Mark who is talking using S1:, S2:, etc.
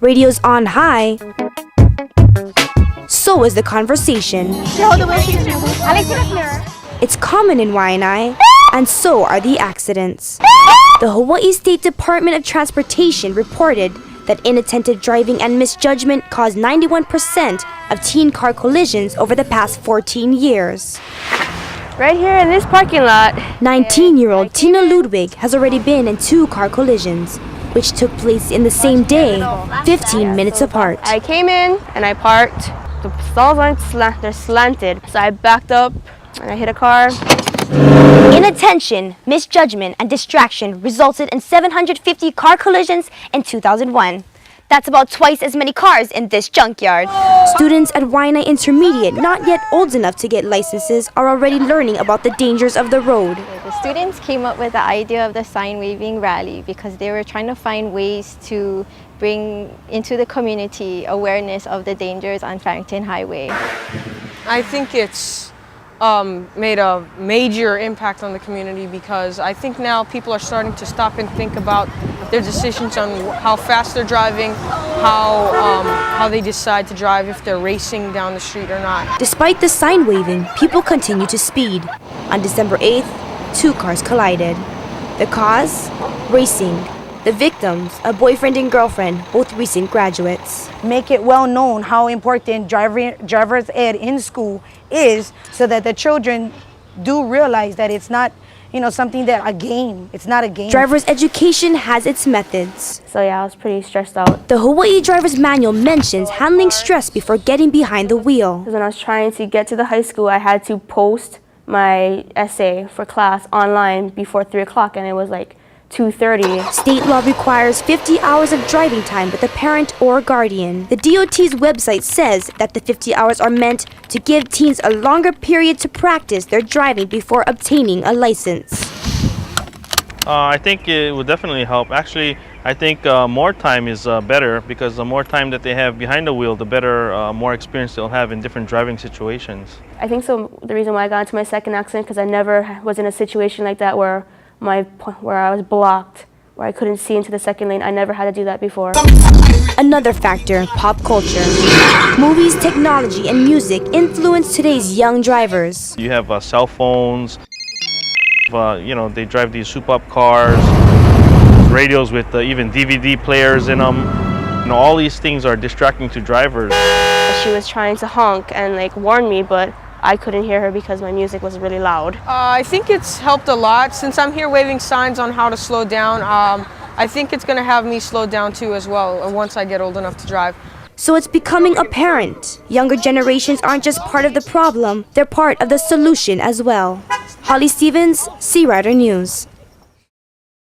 S1: radio's on high, so is the conversation. It's common in Waianae, and so are the accidents. The Hawaii State Department of Transportation reported that inattentive driving and misjudgment caused 91% of teen car collisions over the past 14 years.
S2: Right here in this parking lot,
S1: 19-year-old Tina Ludwig has already been in 2 car collisions, which took place in the same day, 15 minutes apart.
S2: I came in and I parked. The stalls aren't they're slanted, so I backed up and I hit a car.
S1: Inattention, misjudgment, and distraction resulted in 750 car collisions in 2001. That's about twice as many cars in this junkyard. Students at Waianae Intermediate, not yet old enough to get licenses, are already learning about the dangers of the road.
S3: The students came up with the idea of the sign waving rally because they were trying to find ways to bring into the community awareness of the dangers on Farrington Highway.
S4: I think it's made a major impact on the community because I think now people are starting to stop and think about their decisions on how fast they're driving, how they decide to drive, if they're racing down the street or not.
S1: Despite the sign waving, people continue to speed. On December 8th, 2 cars collided. The cause? Racing. The victims, a boyfriend and girlfriend, both recent graduates.
S5: Make it well known how important driver's ed in school is so that the children do realize that it's not, something that a game. It's not a game.
S1: Driver's education has its methods.
S2: So yeah, I was pretty stressed out.
S1: The Hawaii Driver's Manual mentions handling stress before getting behind the wheel.
S2: Because when I was trying to get to the high school, I had to post my essay for class online before 3 o'clock, and it was like 2:30.
S1: State law requires 50 hours of driving time with a parent or guardian. The DOT's website says that the 50 hours are meant to give teens a longer period to practice their driving before obtaining a license.
S6: I think it would definitely help. Actually, I think more time is better because the more time that they have behind the wheel, the better, more experience they'll have in different driving situations.
S2: I think so. The reason why I got into my second accident because I never was in a situation like that where I was blocked, where I couldn't see into the second lane. I never had to do that before.
S1: Another factor, pop culture. Movies, technology, and music influence today's young drivers.
S6: You have cell phones, they drive these soup-up cars, radios with even DVD players in them. All these things are distracting to drivers.
S2: She was trying to honk and warn me, but I couldn't hear her because my music was really loud.
S4: I think it's helped a lot. Since I'm here waving signs on how to slow down, I think it's going to have me slow down too as well once I get old enough to drive.
S1: So it's becoming apparent. Younger generations aren't just part of the problem, they're part of the solution as well. Holly Stevens, Sea Rider News.